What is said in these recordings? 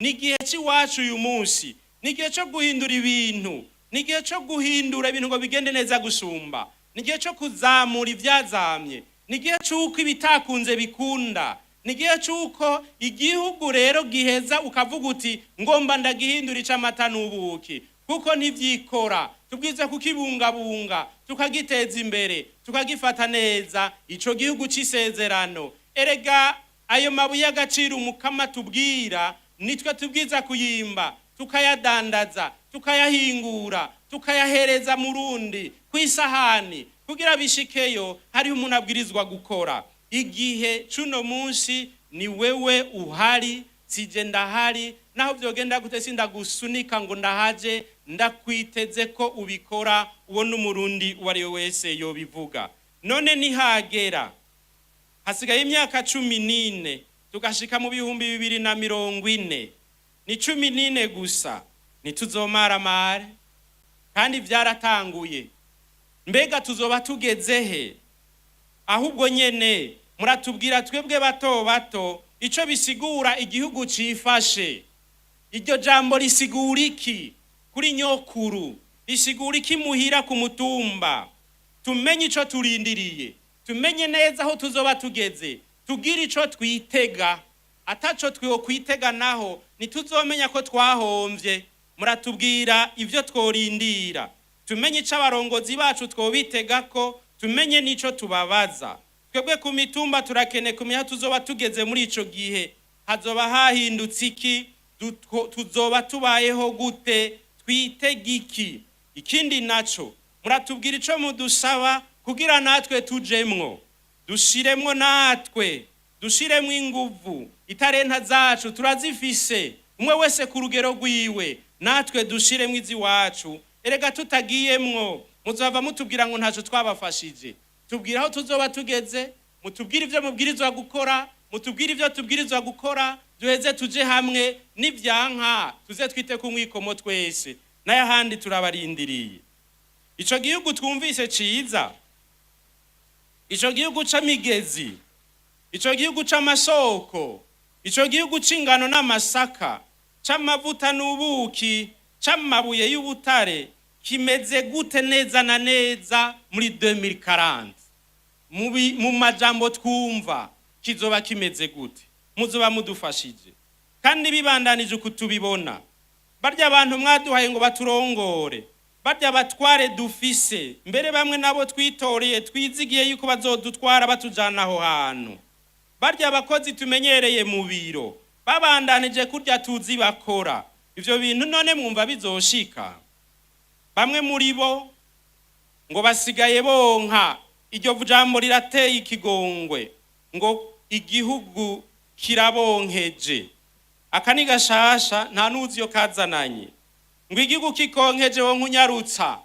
nigihe cy'iwacu uyu munsi, nigihe cyo guhindura ibintu, nigihe cyo guhindura ibintu ngo bigende neza gusumba, nigihe cyo kuzamura ibyazamye, nigihe cy'uko ibitakunze bikunda, nigihe cy'uko igihugu rero giheza ukavuga uti ngomba ndagihindura icamata n'ubuki, kuko ntivyikora. Tubwize kukibungabunga, tukagiteza imbere, tukagifata neza ico gihugu c'isezerano. Erega ayo mabuye y'agaciro Umukama tubwira nitwe tubwiza kuyimba, tukayadandaza, tukayahingura, tukayahereza murundi kwisahani kugira bishikeyo. Hari umuntu abwirizwa gukora. Igihe cuno munsi ni wewe uhari, sije ndahari, naho vyogenda gute sindagusunika ngo ndahaje, ndakwiteze ko ubikora. Uwo n'umurundi uwari wese yobivuga. None nihagera hasigaye imyaka 14 tugashika mu 2040, ni 14 gusa, ntituzomaramare kandi vyaratanguye. Mbega tuzoba tugezehe? Ahubwo nyene muratubwira twebwe bato bato ico bisigura igihugu cifashe. Iryo jambo risigura iki kuri nyokuru? Risigura iki muhira ku mutumba? Tumenye ico turindiriye, tumenye neza aho tuzoba tugeze, tugira ico twitega. Ataco twiho kwitega naho nituzomenya ko twahomvye. Muratubwira ivyo tworindira, tumenye ico abarongozi bacu twobitega ko, tumenye nico tubabaza. Twebwe ku mitumba turakene kumenya tuzoba tugeze muri ico gihe. Hazoba hahindutse iki? Tuzoba tubayeho gute? Twitega iki? Ikindi naco muratubwira ico mudusaba kugira natwe tujemwo, dushiremwo natwe, dushiremwo inguvu. Itarenta zacu turazifise, umwe wese ku rugero rwiwe, natwe dushiremwo iziwacu. Erega tutagiyemwo muzova mutubwira ngo ntaco twabafashije. Tubwira aho tuzoba tugeze, mutubwira ivyo mubwirizwa gukora, mutubwira ivyo tubwirizwa gukora, duheze tuje hamwe. N'ivyanka tuze twite ku mwikomo twese, nayo handi turabarindiriye. Ico gihugu twumvise ciza, ico gihugu c'amigezi, ico gihugu c'amasoko, ico gihugu c'ingano n'amasaka, c'amavuta n'ubuki, c'amabuye y'ubutare, kimeze gute neza na neza muri 2040? Mu majambo twumva kizoba kimeze gute? Muzoba mudufashije kandi bibandanije kutubibona. Barya abantu mwaduhaye ngo baturongore, barya batware dufise, mbere bamwe nabo twitoreye twizigiye yuko bazodutwara batujana aho hantu. Barya abakozi tumenyereye mu biro, babandanije kurya tuzi bakora. Ivyo bintu none mwumva bizoshika? Bamwe muri bo ngo basigaye bonka. Iryo jambo rirateye ikigongwe ngo igihugu kirabonkeje. Akani gashasha nta nuzi yo kazananye. Ngo igihugu kikonkeje wo nkunyarutsa.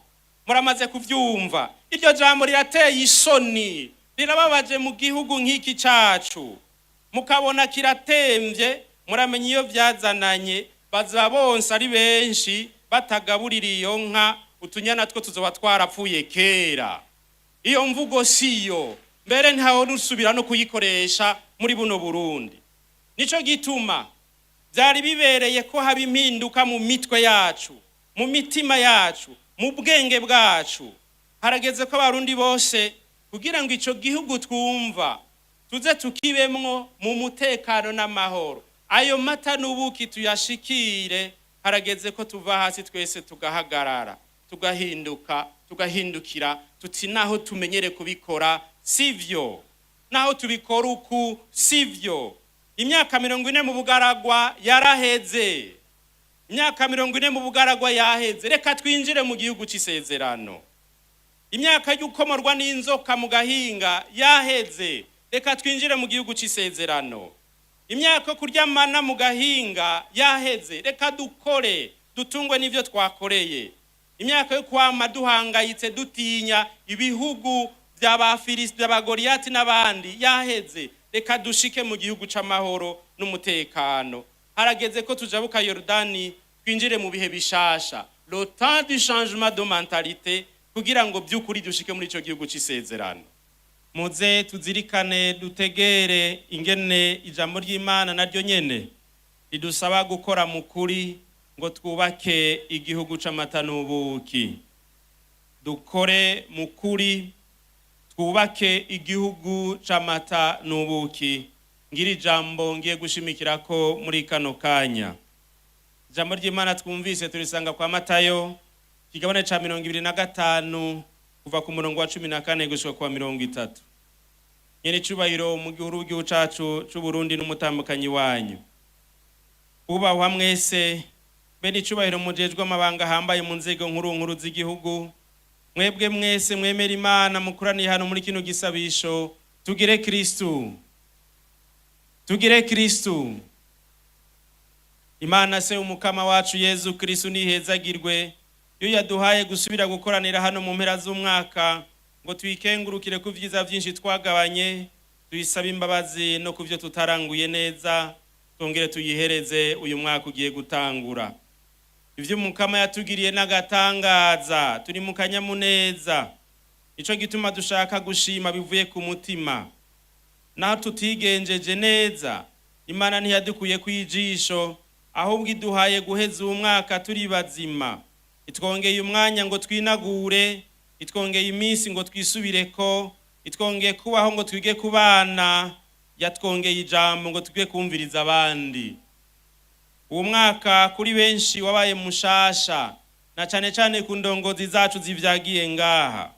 Muramaze kuvyumva. Iryo jambo rirateye isoni, rirababaje mu gihugu nk'iki cacu. Mukabona kiratemvye, muramenye iyo vyazananye. Bazabonsa ari benshi batagaburira iyo nka, utunyana two tuzoba twarapfuye kera. Iyo mvugo siyo, mbere ntaho nusubira no kuyikoresha muri buno Burundi. Nico gituma byari bibereye ko haba impinduka mu mitwe yacu, mu mitima yacu, mu bwenge bwacu. Harageze ko abarundi bose kugira ngo ico gihugu twumva tuze tukibemwo mu mutekano n'amahoro. Ayo mata n'ubuki tuyashikire. Harageze ko tuva hasi twese tugahagarara, tugahinduka, tugahindukira, tuti naho tumenyere kubikora sivyo, naho tubikora uku sivyo. Imyaka 40 mu bugaragwa yaraheze, imyaka 40 mu bugaragwa yaheze. Reka twinjire mu gihugu c'isezerano. Imyaka y'ukomorwa n'inzoka mu gahinga yaheze, reka twinjire mu gihugu c'isezerano. Imyaka kuryamana mu gahinga yaheze, reka dukore, dutungwe n'ivyo twakoreye. Imyaka yo kwama duhangayitse dutinya ibihugu by'Abafilisiti, by'Abagoriyati n'abandi yaheze, reka dushike mu gihugu c'amahoro n'umutekano. Harageze ko tujabuka Yordani, twinjire mu bihe bishasha, le temps du changement de mentalité, kugira ngo byukuri dushike muri ico gihugu c'isezerano. Muze tuzirikane, dutegere ingene ijambo ry'Imana naryo nyene ridusaba gukora mu kuri ngo twubake igihugu c'amata n'ubuki. Dukore mu kuri twubake igihugu c'amata n'ubuki. Ngiri jambo ngiye gushimikirako muri kano kanya. Jambo ry'Imana twumvise turisanga kwa Matayo kigabane ca 25 kuva ku murongo wa 14 gushika kwa 30. Nyene cubahiro mu gihugu cacu c'u Burundi n'umutambukanyi wanyu. Ubahwa mwese bene cubahiro mujejwe amabanga hambaye mu nzego nkuru z'igihugu. Mwebwe mwese mwemera Imana mukuraniye hano muri kino gisabisho. Tugire Kristu. Tugire Kristu. Imana se umukama wacu Yezu Kristu nihezagirwe yo yaduhaye gusubira gukoranira hano mu mpera z'umwaka ngo twikengurukire ku vyiza vyinshi twagabanye, tuyisaba imbabazi no kuvyo tutaranguye neza, tongere tuyihereze uyu mwaka ugiye gutangura. Ivyo umukama yatugiriye n'agatangaza, turi mu kanyamuneza. Ico gituma dushaka gushima bivuye ku mutima. Naho tutigenjeje neza, Imana ntiyadukuye kwijisho, ahubwo iduhaye guheza umwaka turi bazima. Itwongeye umwanya ngo twinagure, itwongeye iminsi ngo twisubireko, itwongeye kubaho ngo twige kubana, yatwongeye ijambo ngo twige kumviriza abandi. Uwo mwaka kuri benshi wabaye mushasha, na cane cane ku ndongozi zacu zivyagiye ngaha.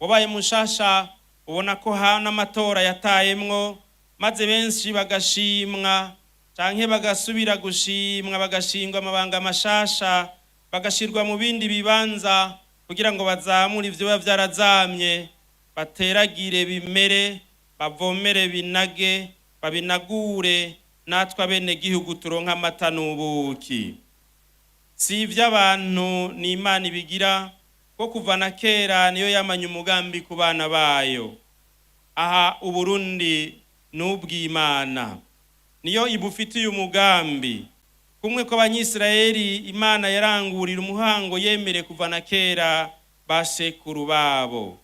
Wabaye mushasha ubona ko hana amatora yatayemwo, maze benshi bagashimwa canke bagasubira gushimwa, bagashingwa amabanga mashasha, bagashirwa mu bindi bibanza kugira ngo bazamure ivyo biba vyarazamye, bateragire bimere, bavomere binage, babinagure, natwe bene gihugu turonka amata n'ubuki. Si ivy'abantu ni Imana ibigira, ko kuva na kera niyo yamanye umugambi ku bana bayo. Aha Uburundi n'ubw'Imana niyo ibufitiye umugambi. Kumwe ko abanyisirayeli Imana yarangurira umuhango yemere kuva na kera basekuru babo.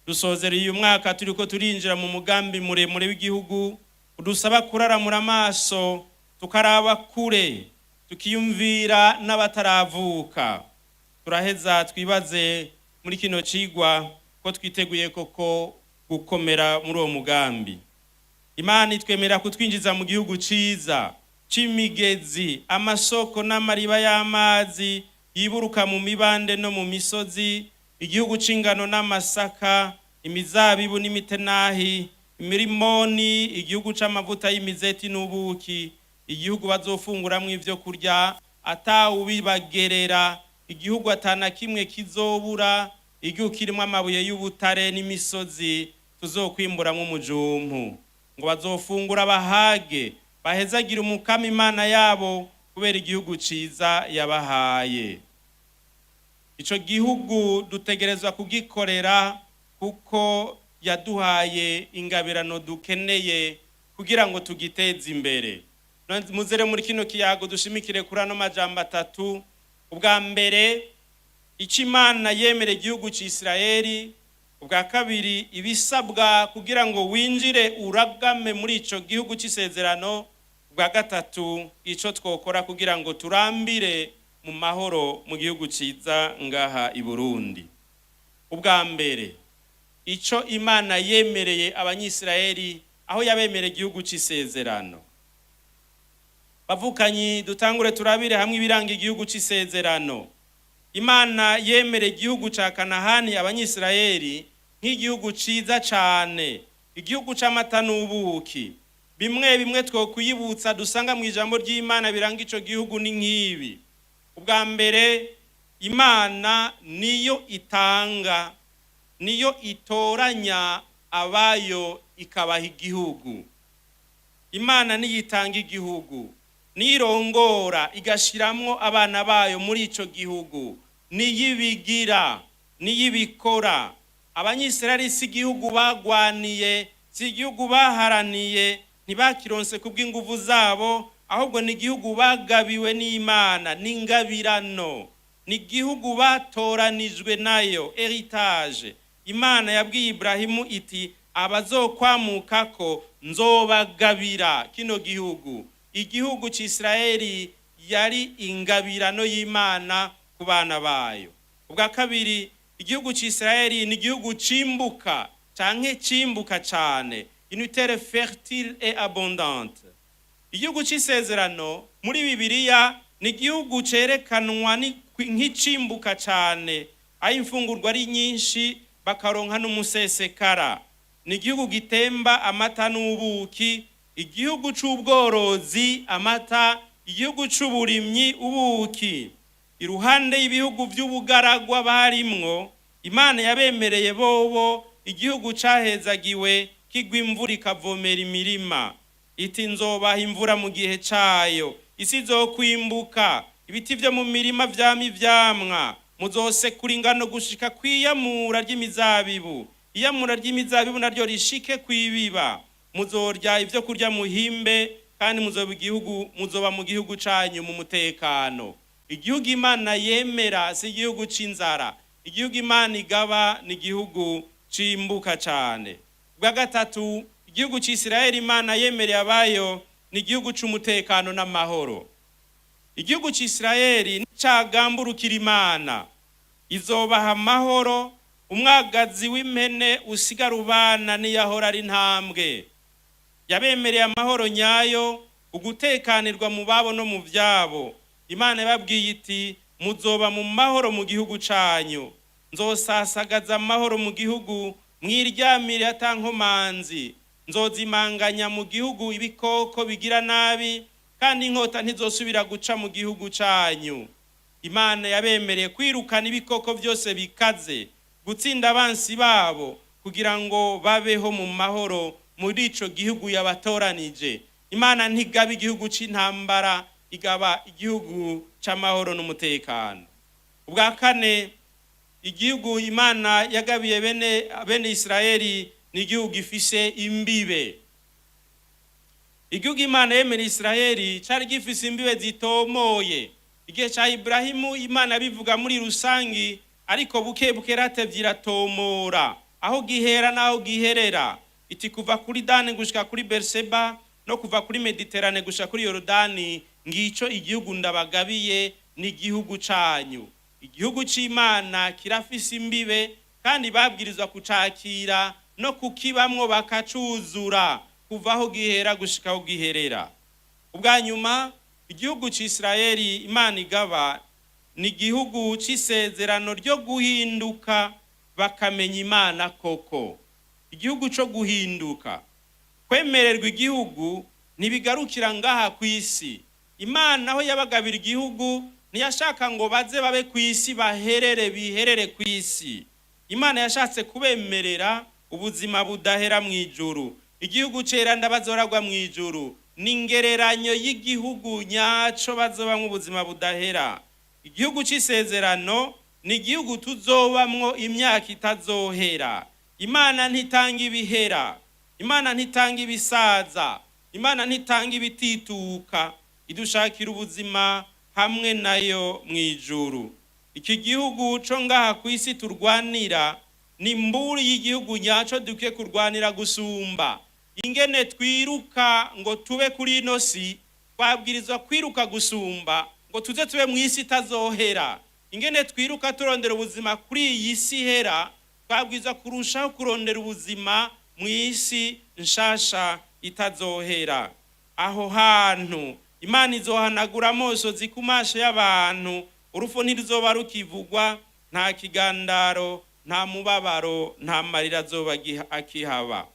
Dusozera uyu mwaka turiko turinjira mu mugambi muremure w'igihugu, udusaba kuraramura amaso, tukaraba kure, tukiyumvira n'abataravuka. Turaheza twibaze muri kino cigwa ko twiteguye koko gukomera muri uwo mugambi. Imana itwemera kutwinjiza mu gihugu ciza, c'imigezi, amasoko n'amariba y'amazi yiburuka mu mibande no mu misozi, igihugu c'ingano n'amasaka, imizabibu n'imitenahi, imirimoni, igihugu c'amavuta y'imizeti n'ubuki, igihugu bazofunguramwo ivyo kurya atawubibagerera, igihugu atana kimwe kizobura, igihugu kirimwo amabuye y'ubutare n'imisozi tuzokwimburamwo umujumpu, ngo bazofungura bahage, bahezagira umukama Imana yabo kubera igihugu ciza yabahaye. Ico gihugu dutegerezwa kugikorera kuko yaduhaye ingabirano dukeneye kugira ngo tugiteze imbere. Muzere muri kino kiyago dushimikire kuri ano majambo atatu. Ubwa mbere, ico Imana yemere igihugu c'Isirayeli. Ubwa kabiri, ibisabwa kugira ngo winjire uragame muri ico gihugu c'isezerano. Ubwa gatatu, ico twokora kugira ngo turambire mu mahoro mu gihugu ciza ngaha i Burundi. Ubwa mbere, ico Imana yemereye abanyisirayeli aho yabemereye igihugu c'isezerano. Bavukanyi dutangure turabire hamwe ibiranga igihugu c'isezerano. Imana yemereye igihugu ca Kanahani abanyisirayeli nk'igihugu ciza cane, igihugu c'amata n'ubuki. Bimwe bimwe twokuyibutsa dusanga mu ijambo ry'Imana biranga ico gihugu ni nk'ibi. Ubwa mbere, Imana niyo itanga, niyo itoranya abayo ikabaha igihugu. Imana niyo itanga igihugu, nirongora igashiramwo abana bayo muri ico gihugu, niyibigira, niyibikora. Abanyisirayeli si igihugu bagwaniye, si igihugu baharaniye, ntibakironse kubw'inguvu zabo, ahubwo ni igihugu bagabiwe n'Imana, n'ingabirano, ni igihugu batoranijwe nayo, heritage. Imana yabwiye Ibrahimu iti abazokwamukako nzobagabira kino gihugu. igihugu c'Isirayeli yari ingabirano y'Imana ku bana bayo. Ubwa kabiri, igihugu c'Isirayeli ni igihugu cimbuka canke cimbuka cane, une terre fertile et abondante. Igihugu c'isezerano muri Bibiliya ni igihugu cerekanwa nk'icimbuka cane, aho imfungurwa ari nyinshi bakaronka n'umusesekara. Ni igihugu gitemba amata n'ubuki, igihugu c'ubworozi amata, igihugu c'uburimyi ubuki. Iruhande y'ibihugu vy'ubugaragwa barimwo, Imana yabemereye bobo igihugu cahezagiwe kigwa imvura ikavomera imirima. Iti nzobaha imvura mu gihe cayo, isi izokwimbuka, ibiti vyo mu mirima vyama ivyamwa, muzosekura ingano gushika kwiyamura ry'imizabibu, iyamura ry'imizabibu naryo rishike kwibiba. Muzorya ivyo kurya muhimbe, kandi muzoba mu gihugu canyu mu mutekano. Igihugu Imana yemera si igihugu c'inzara, igihugu Imana igaba ni igihugu cimbuka cane. Bwa gatatu, igihugu c'Isirayeli Imana yemereye abayo ni igihugu c'umutekano n'amahoro. Igihugu c'Isirayeli nicagamburukira Imana, izobaha amahoro, umwagazi w'impene usigara ubana niyahora ari ntambwe. Yabemereye amahoro nyayo, ugutekanirwa mu babo no mu vyabo. Imana yababwiye iti muzoba mu mahoro mu gihugu canyu, nzosasagaza amahoro mu gihugu, mwiryamire atankomanzi, nzozimanganya mu gihugu ibikoko bigira nabi, kandi inkota ntizosubira guca mu gihugu canyu. Imana yabemereye kwirukana ibikoko byose bikaze, gutsinda abansi babo, kugira ngo babeho mu mahoro muri ico gihugu yabatoranije. Imana ntigaba igihugu c'intambara, igaba igihugu c'amahoro n'umutekano. Ubwa kane, igihugu Imana yagabiye bene Isirayeli ni igihugu gifise imbibe. Igihugu Imana yemereye Isirayeli cari gifise imbibe zitomoye. Igihe ca Ibrahimu Imana bivuga muri rusangi, ariko buke ratevye iratomora aho gihera naho giherera. Iti kuva kuri Dani gushika kuri Berseba, no kuva kuri Mediterane gushika kuri Yorodani, ngico igihugu ndabagabiye ni igihugu canyu. Igihugu c'Imana kirafise imbibe, kandi babwirizwa kucakira no kukibamwo bakacuzura kuva aho gihera gushika aho giherera. Ubwa nyuma, igihugu c'Isirayeli Imana igaba ni igihugu c'isezerano ryo guhinduka bakamenya Imana koko. Igihugu co guhinduka, kwemererwa igihugu ntibigarukira ngaha kw'isi. Imana aho yabagabira igihugu ntiyashaka ngo baze babe kw'isi biherere kw'isi. Imana yashatse kubemerera ubuzima budahera mw'ijuru. Igihugu cera ndabazoragwa mw'ijuru ni ingereranyo y'igihugu nyaco bazobamwo ubuzima budahera. Igihugu c'isezerano ni igihugu tuzobamwo imyaka itazohera. Imana ntitanga ibihera, Imana ntitanga ibisaza, Imana ntitanga ibitituka, idushakira ubuzima hamwe nayo mw'ijuru. Iki gihugu co ngaha kw'isi turwanira ni imburi y'igihugu nyaco dukwiye kurwanira gusumba. Ingene twiruka ngo tube kuri ino si, twabwirizwa kwiruka gusumba ngo tuze tube mw'isi itazohera. Ingene twiruka turondera ubuzima kuri iyi si hera, twabwirizwa kurushaho kurondera ubuzima mw'isi nshasha itazohera. Aho hantu Imana izohanagura amosozi ku maso y'abantu, urupfu ntiruzoba rukivugwa, nta kigandaro, nta mubabaro, nta marira azoba akihaba.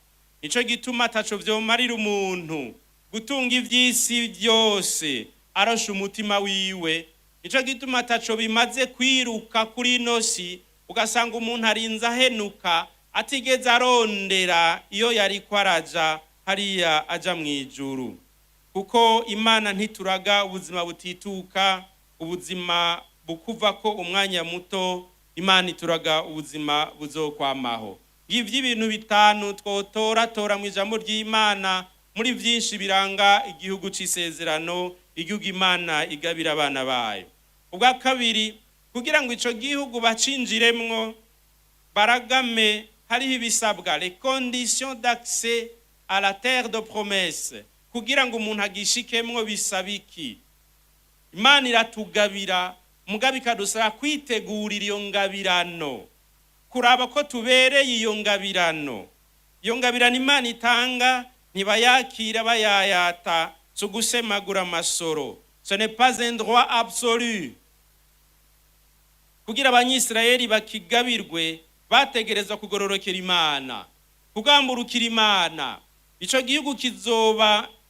Nico gituma ataco vyomarira umuntu gutunga ivy'isi vyose arosha umutima wiwe. Nico gituma ataco bimaze kwiruka kuri ino si, ugasanga umuntu arinze ahenuka atigeze arondera iyo yariko araja hariya aja mw'ijuru. Kuko Imana ntituraga ubuzima butituka, ubuzima bukuvako umwanya muto. Imana ituraga ubuzima buzokwamaho. Ngivyo ibintu bitanu twotora mw'ijambo ry'Imana muri vyinshi biranga igihugu c'isezerano, igihugu Imana igabira abana bayo. Ubwa kabiri, kugira ngo ico gihugu bacinjiremwo baragame, hariho ibisabwa, les conditions d'accès à la terre de promesse. kugira ngo umuntu agishikemwo bisaba iki? Imana iratugabira, mugabe ikadusaba kwitegurira iyo ngabirano, kuraba ko tubereye iyo ngabirano. Iyo ngabirano Imana itanga ntibayakira bayayata, so gusemagura amasoro. Ce n'est pas un droit absolu. Kugira abanyisirayeli bakigabirwe bategereza kugororokera Imana, kugamburukira Imana. Ico gihugu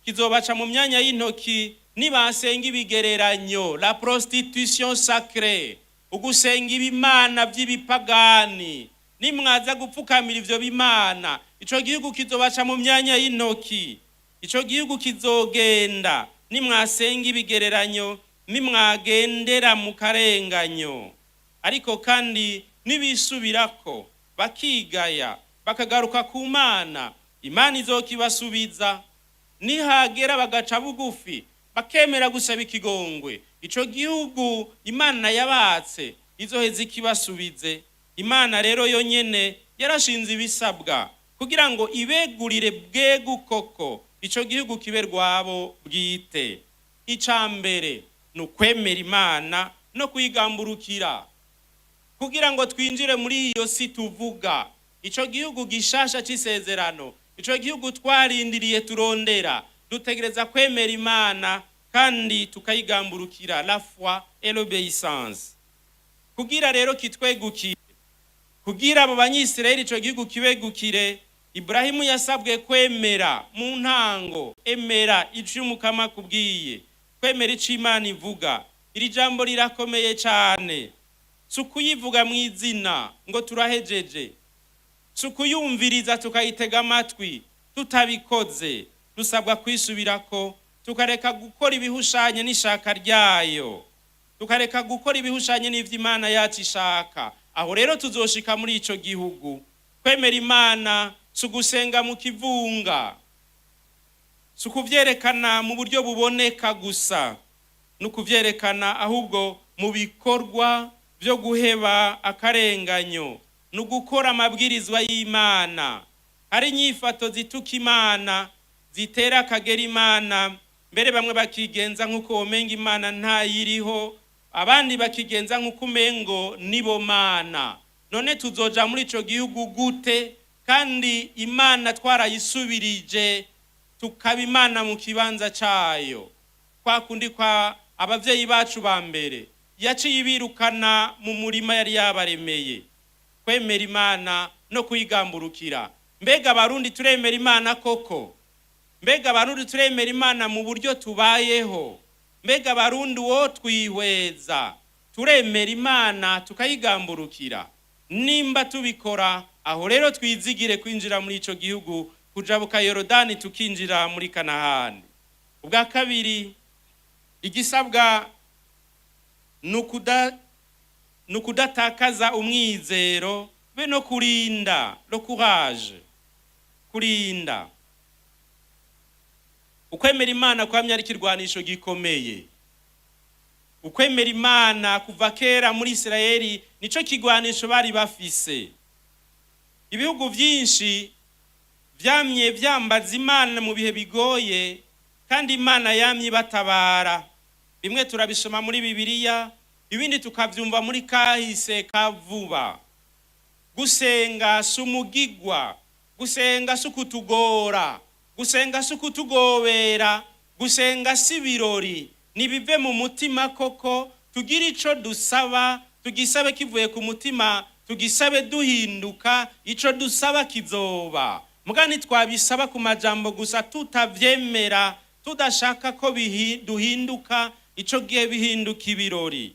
kizobaca mu myanya y'intoki nibasenga ibigereranyo, la prostitution sacrée, ugusenga ibimana by'ibipagani. Nimwaza gupfukamira ivyo bimana, ico gihugu kizobaca mu myanya y'intoki. Ico gihugu kizogenda nimwasenga ibigereranyo, nimwagendera mu karenganyo. Ariko kandi nibisubirako bakigaya bakagaruka ku Mana, Imana izokibasubiza. Nihagera bagaca bugufi bakemera gusaba ikigongwe, ico gihugu Imana yabatse izoheza ikibasubize. Imana rero yonyene yarashinze ibisabwa kugira ngo ibegurire bwegu koko ico gihugu kibe rwabo bwite. Icambere nukwemera Imana no kuyigamburukira kugira ngo twinjire muri iyo si tuvuga, ico gihugu gishasha c'isezerano, ico gihugu twarindiriye turondera. Dutegereza kwemera Imana kandi tukayigamburukira, la foi et l'obéissance. Kugira rero kitwegukire, kugira abo banyisirayeli ico gihugu kibegukire, Ibrahimu yasabwe kwemera mu ntango, emera ico Umukama kubwiye, kwemera ico Imana ivuga. Iri jambo rirakomeye cyane, sukuyivuga mu izina ngo turahejeje, sukuyumviriza tukayitega amatwi tutabikoze. Dusabwa kwisubirako, tukareka gukora ibihushanye n'ishaka ryayo, tukareka gukora ibihushanye n'ivyo Imana yacu ishaka. Aho rero tuzoshika muri ico gihugu. Kwemera Imana sugusenga mu kivunga, sukuvyerekana mu buryo buboneka gusa, nukuvyerekana ahubwo mu bikorwa byo guheba akarenganyo, nugukora amabwirizwa y'Imana. Hari inyifato zituka Imana, zitera akagera Imana, mbere bamwe bakigenza nk'uko womenga Imana ntayiriho, abandi bakigenza nk'uko umengo nibo Mana. None tuzoja muri ico gihugu gute kandi Imana twarayisubirije tukaba Imana mu kibanza cayo? Kwa kundi kwa abavyeyi bacu ba mbere yaciye ibirukana mu murima yari yabaremeye. Kwemera Imana no kuyigamburukira. Mbega Abarundi turemera Imana koko? Mbega Abarundi turemera Imana mu buryo tubayeho? Mbega Abarundi wo twihweza turemera Imana tukayigamburukira? Nimba tubikora, aho rero twizigire kwinjira muri ico gihugu, kujabuka Yorodani tukinjira muri Kanahani. Ubwa kabiri, igisabwa nukudatakaza umwizero be no kurinda, le courage, kurinda. Ukwemera Imana kwamye ari kirwanisho gikomeye. Ukwemera Imana kuva kera muri Isirayeli nico kigwanisho bari bafise. Ibihugu vyinshi vyamye vyambaza Imana mu bihe bigoye, kandi Imana yamye batabara. Bimwe turabisoma muri Bibiliya, ibindi tukavyumva muri kahise kavuba. Gusenga sumugigwa, gusenga sukutugora, gusenga sukutugobera, gusenga sibirori. Nibive mu mutima koko, tugira ico dusaba, tugisabe kivuye ku mutima, tugisabe duhinduka, ico dusaba kizoba. Mugani twabisaba ku majambo gusa tutavyemera, tudashaka ko duhinduka, ico gihe bihinduka ibirori.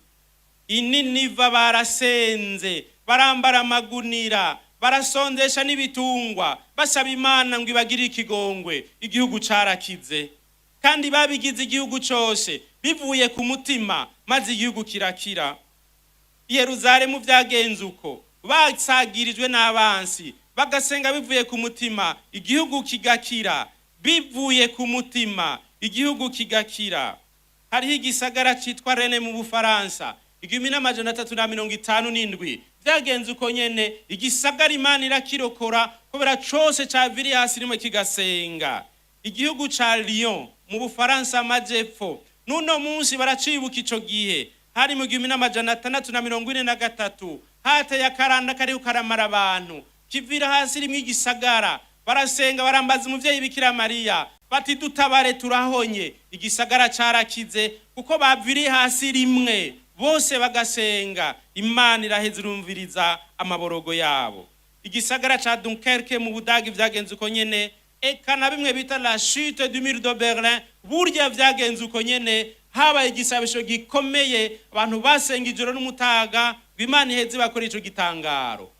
Ininiva barasenze, barambara amagunira, barasondesha n'ibitungwa, basaba Imana ngo ibagire ikigongwe. Igihugu carakize, kandi babigize igihugu cyose bivuye ku mutima, maze igihugu kirakira. Yerusalemu vyagenze uko, basagirijwe n'abansi, bagasenga bivuye ku mutima, igihugu kigakira. Bivuye ku mutima, igihugu kigakira. Hariho igisagara citwa Rennes mu Bufaransa, 1357 vyagenze uko nyene. Igisagara Imana irakirokora kubera cose caviri hasi rimwe kigasenga. igihugu ca Lyon mu Bufaransa amajepfo nuno munsi baracibuka ico gihe hari mu 1643 hateye akaranda kariho karamara abantu kivira hasi rimwe igisagara barasenga barambaza umuvyeyi Bikira Mariya bati dutabare turahonye igisagara carakize kuko baviri hasi rimwe bose bagasenga Imana iraheza irumviriza amaborogo yabo. Igisagara ca Dunkerque mu Budagi vyagenze uko nyene, eka na bimwe bita la chute du mur de Berlin burya vyagenze uko nyene, habaye igisabisho gikomeye abantu basenga ijoro n'umutaga Imana iheze bakora ico gitangaro.